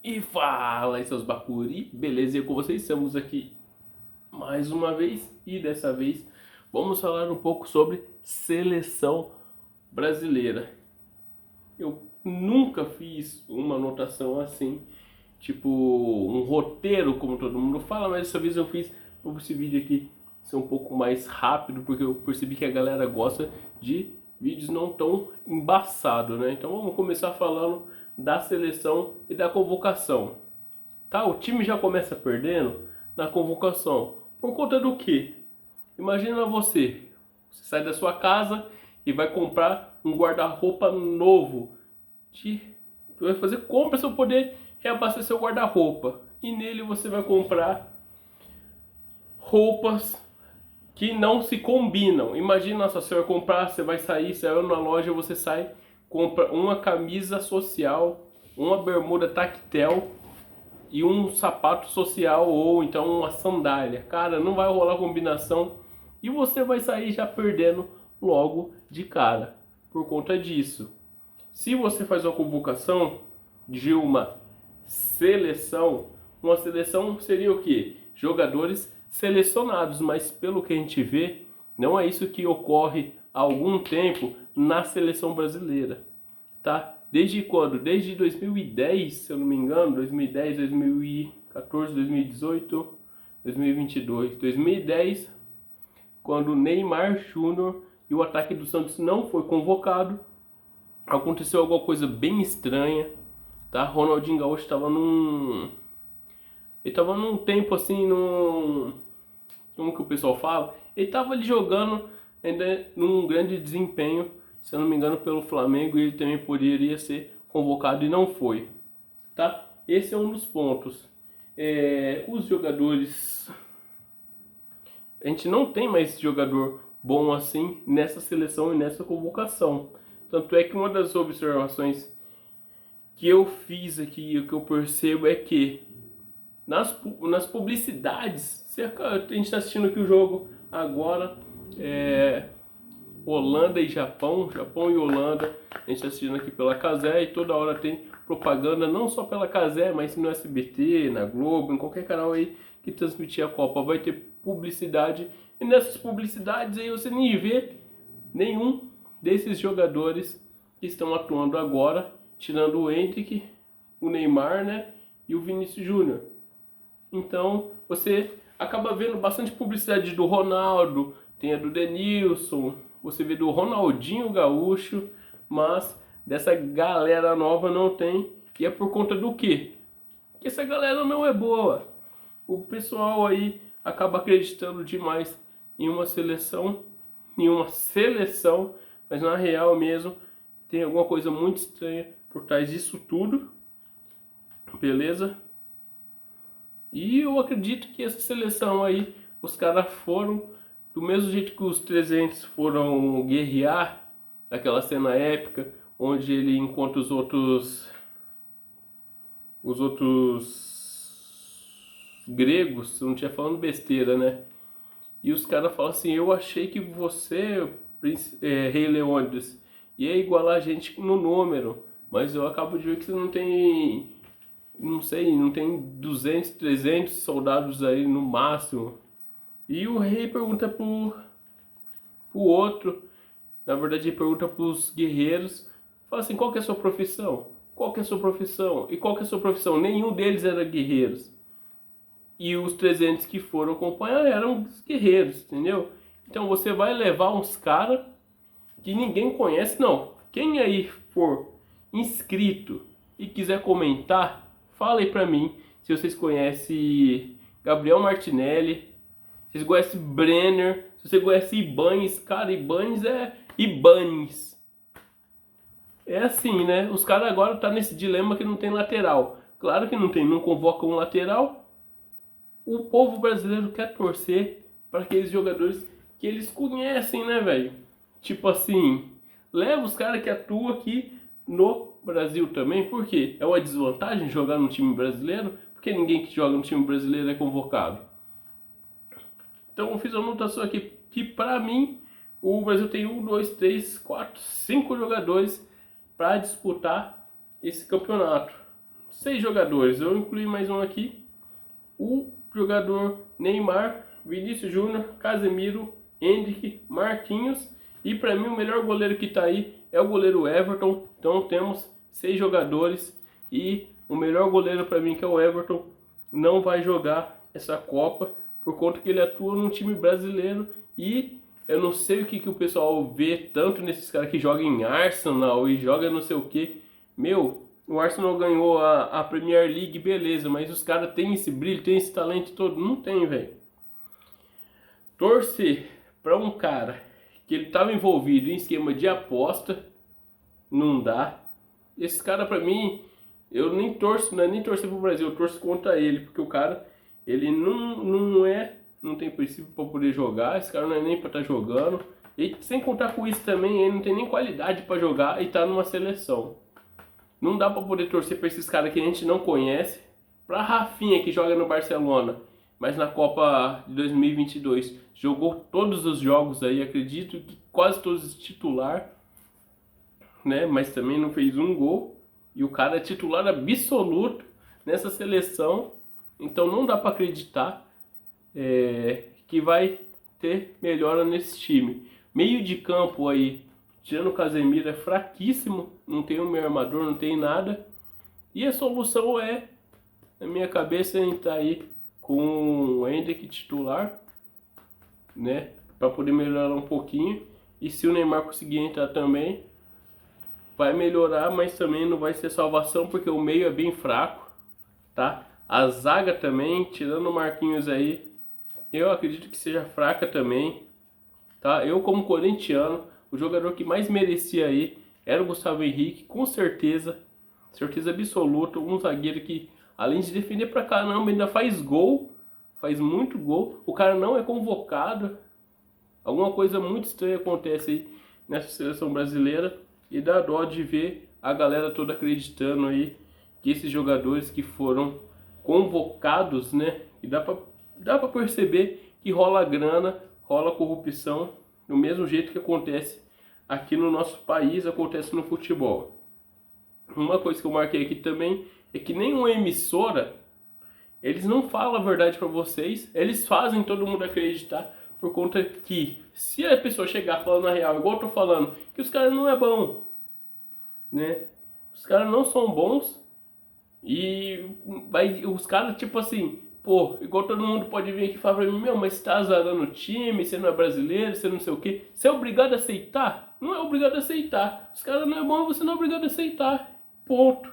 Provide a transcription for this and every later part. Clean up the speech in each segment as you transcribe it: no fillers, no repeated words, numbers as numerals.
E fala aí seus bacuri, beleza? E com vocês estamos aqui mais uma vez e dessa vez vamos falar um pouco sobre seleção brasileira. Eu nunca fiz uma anotação assim, tipo um roteiro como todo mundo fala, mas dessa vez eu fiz para esse vídeo aqui ser um pouco mais rápido, porque eu percebi que a galera gosta de vídeos não tão embaçados, né? Então vamos começar falando da seleção e da convocação. Tá? O time já começa perdendo na convocação. Por conta do quê? Imagina você sai da sua casa e vai comprar um guarda-roupa novo. Você vai fazer compras para poder reabastecer o guarda-roupa. E nele você vai comprar roupas que não se combinam. Imagina só, você vai comprar, você vai sair, você vai na loja, você sai, compra uma camisa social, uma bermuda tactel e um sapato social ou então uma sandália. Cara, não vai rolar combinação e você vai sair já perdendo logo de cara por conta disso. Se você faz uma convocação de uma seleção seria o que? Jogadores selecionados, mas pelo que a gente vê, não é isso que ocorre há algum tempo na seleção brasileira, tá? Desde quando? Desde 2010, se eu não me engano, 2010, 2014, 2018, 2022, 2010, quando o Neymar Júnior e o ataque do Santos não foi convocado, aconteceu alguma coisa bem estranha, tá? Ronaldinho Gaúcho estava ele estava num tempo assim, como que o pessoal fala? Ele estava ali jogando ainda num grande desempenho, se eu não me engano, pelo Flamengo, e ele também poderia ser convocado e não foi, tá? Esse é um dos pontos. Os jogadores, a gente não tem mais jogador bom assim nessa seleção e nessa convocação. Tanto é que uma das observações que eu fiz aqui, o que eu percebo é que nas publicidades, a gente está assistindo aqui o jogo agora, Holanda e Japão, Japão e Holanda, a gente está assistindo aqui pela Cazé e toda hora tem propaganda, não só pela Cazé, mas no SBT, na Globo, em qualquer canal aí que transmitir a Copa, vai ter publicidade, e nessas publicidades aí você nem vê nenhum desses jogadores que estão atuando agora, tirando o Endrick, o Neymar, né, e o Vinícius Júnior. Então você acaba vendo bastante publicidade do Ronaldo, tem a do Denilson, você vê do Ronaldinho Gaúcho, mas dessa galera nova não tem. E é por conta do quê? Que essa galera não é boa. O pessoal aí acaba acreditando demais em uma seleção, mas na real mesmo tem alguma coisa muito estranha por trás disso tudo, beleza? E eu acredito que essa seleção aí, os caras foram, do mesmo jeito que os 300 foram guerrear, aquela cena épica, onde ele encontra os outros gregos, não tinha falando besteira, né? E os caras falam assim, eu achei que você, Rei Leônidas, ia igualar a gente no número, mas eu acabo de ver que você não tem, não sei, não tem 200, 300 soldados aí no máximo. E o rei pergunta pro outro, na verdade ele pergunta pros guerreiros, fala assim, qual que é a sua profissão? Qual que é a sua profissão? E qual que é a sua profissão? Nenhum deles era guerreiros. E os 300 que foram acompanhar eram os guerreiros, entendeu? Então você vai levar uns caras que ninguém conhece, não. Quem aí for inscrito e quiser comentar, fala aí pra mim se vocês conhecem Gabriel Martinelli, se vocês conhecem Brenner, se você conhece Ibanes. Cara, Ibanes é Ibanes. É assim, né? Os caras agora tá nesse dilema que não tem lateral. Claro que não tem, não convoca um lateral. O povo brasileiro quer torcer para aqueles jogadores que eles conhecem, né, velho? Tipo assim, leva os caras que atuam aqui no Brasil também, por quê? É uma desvantagem jogar no time brasileiro, porque ninguém que joga no time brasileiro é convocado. Então eu fiz uma anotação aqui que pra mim o Brasil tem 5 jogadores para disputar esse campeonato. 6 jogadores. Eu incluí mais um aqui. O jogador Neymar, Vinícius Júnior, Casemiro, Endrick, Marquinhos. E para mim o melhor goleiro que está aí é o goleiro Everton. Então temos 6 jogadores. E o melhor goleiro para mim, que é o Everton, não vai jogar essa Copa por conta que ele atua num time brasileiro. E eu não sei o que o pessoal vê tanto nesses caras que jogam em Arsenal e joga não sei o que. Meu, o Arsenal ganhou a Premier League, beleza, mas os caras têm esse brilho, têm esse talento todo? Não tem, velho. Torcer para um cara que ele estava envolvido em esquema de aposta, não dá. Esse cara, para mim, eu nem torço, não é nem torcer pro Brasil, eu torço contra ele, porque o cara, ele não tem princípio para poder jogar, esse cara não é nem para estar jogando. E sem contar com isso também, ele não tem nem qualidade para jogar e tá numa seleção. Não dá para poder torcer para esses caras que a gente não conhece. Para Rafinha, que joga no Barcelona, mas na Copa de 2022 jogou todos os jogos aí, acredito que quase todos titular, né? Mas também não fez um gol. E o cara é titular absoluto nessa seleção. Então não dá para acreditar que vai ter melhora nesse time. Meio de campo aí, tirando o Casemiro, é fraquíssimo. Não tem um meio armador, não tem nada. E a solução é, na minha cabeça, entrar aí com o Endrick titular, né? Para poder melhorar um pouquinho. E se o Neymar conseguir entrar também, vai melhorar, mas também não vai ser salvação, porque o meio é bem fraco, tá? A zaga também, tirando o Marquinhos aí, eu acredito que seja fraca também, tá? Eu, como corintiano, o jogador que mais merecia aí era o Gustavo Henrique, com certeza absoluta, um zagueiro que, além de defender pra caramba, ainda faz gol, faz muito gol. O cara não é convocado, alguma coisa muito estranha acontece aí nessa seleção brasileira. E dá dó de ver a galera toda acreditando aí que esses jogadores que foram convocados, né? E dá pra perceber que rola grana, rola corrupção, do mesmo jeito que acontece aqui no nosso país, acontece no futebol. Uma coisa que eu marquei aqui também é que nenhuma emissora, eles não falam a verdade pra vocês, eles fazem todo mundo acreditar, por conta que, se a pessoa chegar falando a real, igual eu tô falando, que os caras não é bom, né? Os caras não são bons e os caras, tipo assim, pô, igual todo mundo pode vir aqui e falar pra mim, meu, mas você tá azarando o time, você não é brasileiro, você não sei o quê. Você é obrigado a aceitar? Não é obrigado a aceitar. Os caras não é bom, você não é obrigado a aceitar. Ponto.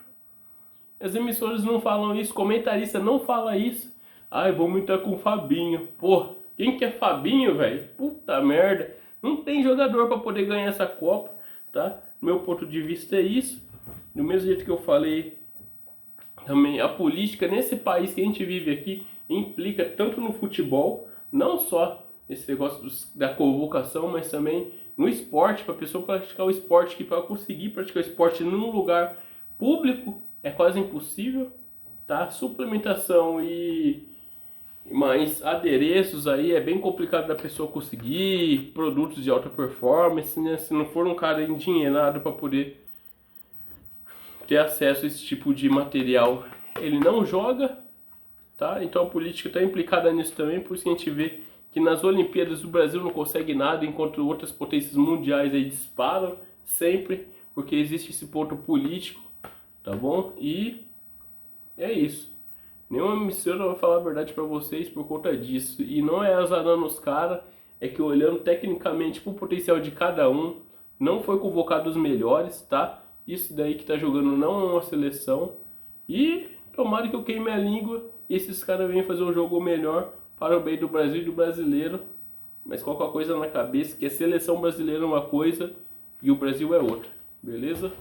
As emissoras não falam isso, comentarista não fala isso. Ai, vamos entrar com o Fabinho. Pô, quem que é Fabinho, velho? Puta merda. Não tem jogador para poder ganhar essa Copa, tá? Meu ponto de vista é isso. Do mesmo jeito que eu falei, também a política nesse país que a gente vive aqui implica tanto no futebol, não só esse negócio da convocação, mas também no esporte, para a pessoa praticar o esporte, que para conseguir praticar o esporte num lugar público é quase impossível, tá? Suplementação e mais adereços aí é bem complicado da pessoa conseguir, produtos de alta performance, né? Se não for um cara endinheirado para poder ter acesso a esse tipo de material, ele não joga, tá? Então a política está implicada nisso também, por isso que a gente vê que nas Olimpíadas o Brasil não consegue nada, enquanto outras potências mundiais aí disparam sempre, porque existe esse ponto político, tá bom? E é isso. Nenhuma emissora vai falar a verdade pra vocês por conta disso. E não é azarando os caras, é que olhando tecnicamente pro potencial de cada um, não foi convocado os melhores, tá? Isso daí que tá jogando não é uma seleção. E tomara que eu queime a língua e esses caras venham fazer um jogo melhor para o bem do Brasil e do brasileiro. Mas qualquer coisa na cabeça, que a seleção brasileira é uma coisa e o Brasil é outra. Beleza?